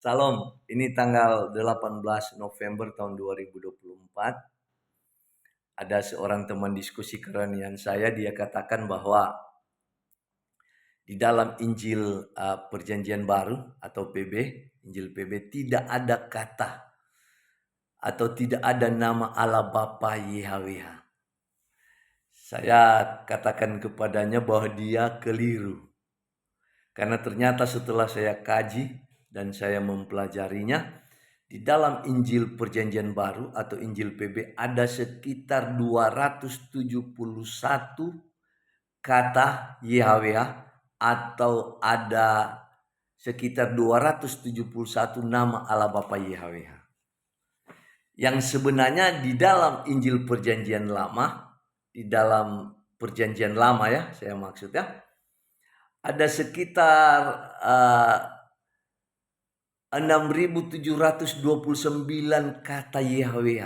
Salam, ini tanggal 18 November tahun 2024. Ada seorang teman diskusi keranian saya, dia katakan bahwa di dalam Injil Perjanjian Baru atau PB, Injil PB tidak ada kata atau tidak ada nama Allah Bapa YHWH. Saya katakan kepadanya bahwa dia keliru. Karena ternyata setelah saya kaji dan saya mempelajarinya, di dalam Injil Perjanjian Baru atau Injil PB ada sekitar 271 kata YHWH atau ada sekitar 271 nama Allah Bapa YHWH. Yang sebenarnya di dalam Injil Perjanjian Lama, di dalam Perjanjian Lama ya, saya maksudnya, ada sekitar 6.729 kata YHWH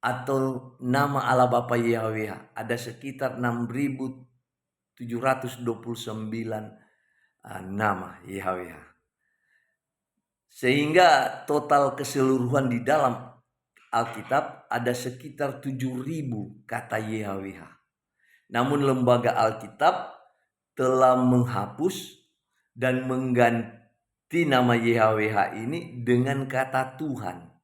atau nama Allah Bapa YHWH. Ada sekitar 6.729 nama YHWH. Sehingga total keseluruhan di dalam Alkitab ada sekitar 7.000 kata YHWH. Namun lembaga Alkitab telah menghapus dan mengganti nama YHWH ini dengan kata Tuhan.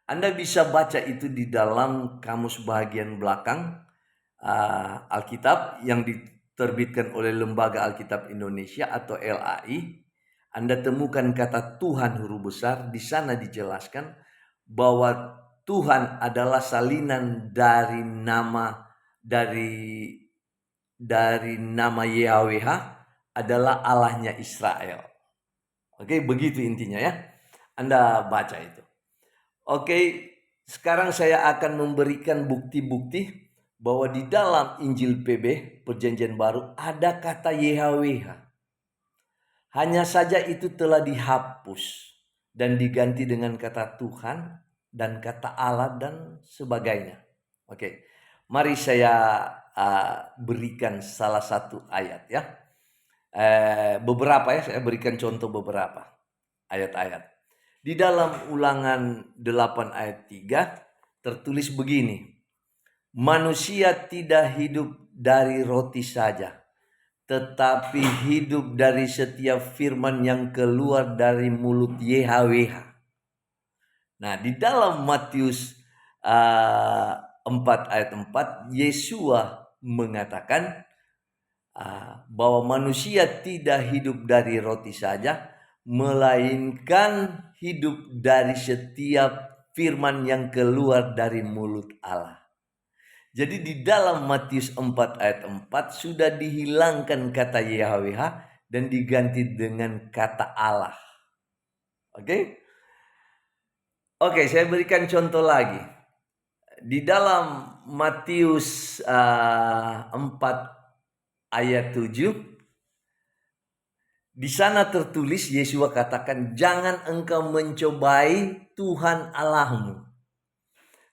Anda bisa baca itu di dalam kamus bagian belakang Alkitab yang diterbitkan oleh Lembaga Alkitab Indonesia atau LAI. Anda temukan kata Tuhan huruf besar. Di sana dijelaskan bahwa Tuhan adalah salinan dari nama YHWH adalah Allahnya Israel. Oke, begitu intinya ya. Anda baca itu. Oke, sekarang saya akan memberikan bukti-bukti bahwa di dalam Injil PB, Perjanjian Baru, ada kata YHWH. Hanya saja itu telah dihapus dan diganti dengan kata Tuhan dan kata Allah dan sebagainya. Oke, mari saya berikan salah satu ayat ya. Beberapa ya, saya berikan contoh beberapa ayat-ayat. Di dalam Ulangan 8 ayat 3 tertulis begini. Manusia tidak hidup dari roti saja, tetapi hidup dari setiap firman yang keluar dari mulut YHWH. Nah, di dalam Matius 4 ayat 4, Yesua mengatakan bahwa manusia tidak hidup dari roti saja, melainkan hidup dari setiap firman yang keluar dari mulut Allah. Jadi di dalam Matius 4 ayat 4 sudah dihilangkan kata YHWH dan diganti dengan kata Allah. Oke, saya berikan contoh lagi. Di dalam Matius 4 ayat 7, di sana tertulis Yesus katakan, jangan engkau mencobai Tuhan Allahmu.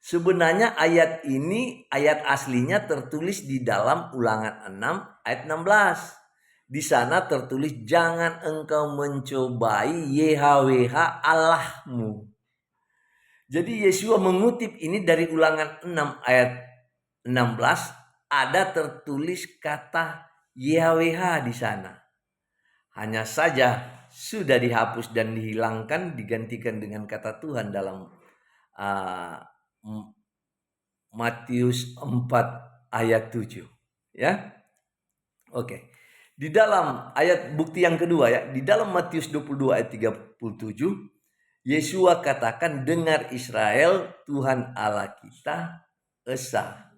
Sebenarnya ayat ini, ayat aslinya tertulis di dalam Ulangan 6 ayat 16. Di sana tertulis jangan engkau mencobai YHWH Allahmu. Jadi Yesus mengutip ini dari Ulangan 6 ayat 16, ada tertulis kata YHWH di sana. Hanya saja sudah dihapus dan dihilangkan, digantikan dengan kata Tuhan dalam Matius 4 ayat 7 ya. Oke. Di dalam ayat bukti yang kedua ya, di dalam Matius 22 ayat 37, Yesus katakan, dengar Israel, Tuhan Allah kita esa.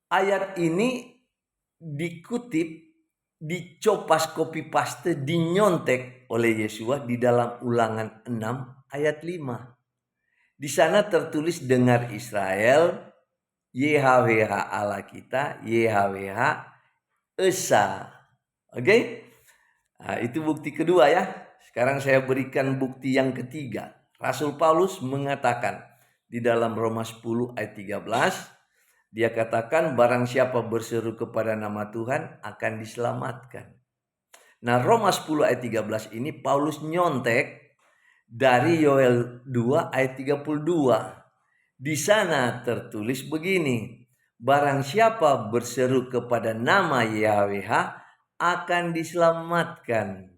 Ayat ini dikutip, dicopas copy paste, dinyontek oleh Yesus di dalam Ulangan 6 ayat 5. Di sana tertulis dengar Israel, YHWH Allah kita, YHWH esa. Oke? Nah, itu bukti kedua ya. Sekarang saya berikan bukti yang ketiga. Rasul Paulus mengatakan di dalam Roma 10 ayat 13, dia katakan barang siapa berseru kepada nama Tuhan akan diselamatkan. Nah, Roma 10 ayat 13 ini Paulus nyontek dari Yoel 2 ayat 32. Di sana tertulis begini, barang siapa berseru kepada nama YHWH akan diselamatkan.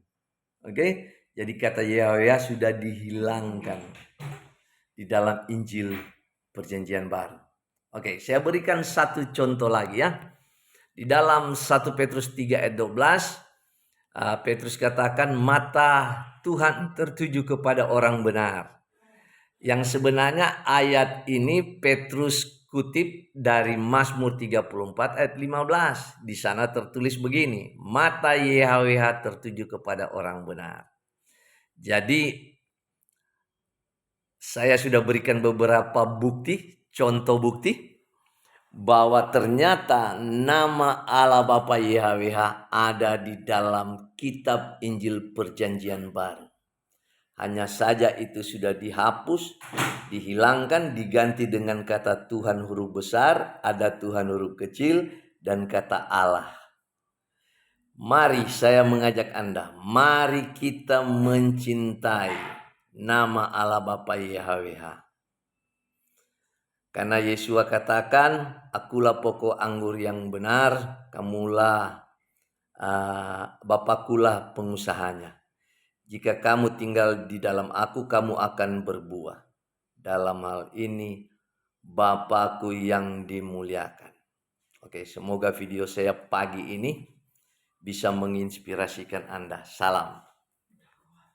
Oke, jadi kata YHWH sudah dihilangkan di dalam Injil Perjanjian Baru. Oke, saya berikan satu contoh lagi ya. Di dalam 1 Petrus 3 ayat 12, Petrus katakan mata Tuhan tertuju kepada orang benar. Yang sebenarnya ayat ini Petrus kutip dari Mazmur 34 ayat 15. Di sana tertulis begini, mata YHWH tertuju kepada orang benar. Jadi saya sudah berikan beberapa bukti, contoh bukti bahwa ternyata nama Allah Bapa YHWH ada di dalam kitab Injil Perjanjian Baru. Hanya saja itu sudah dihapus, dihilangkan, diganti dengan kata Tuhan huruf besar, ada Tuhan huruf kecil, dan kata Allah. Mari saya mengajak Anda, mari kita mencintai nama Allah Bapa YHWH. Karena Yesus katakan, akulah pokok anggur yang benar, kamulah Bapakulah pengusahanya. Jika kamu tinggal di dalam aku, kamu akan berbuah. Dalam hal ini, Bapakku yang dimuliakan. Oke, semoga video saya pagi ini bisa menginspirasikan Anda. Salam.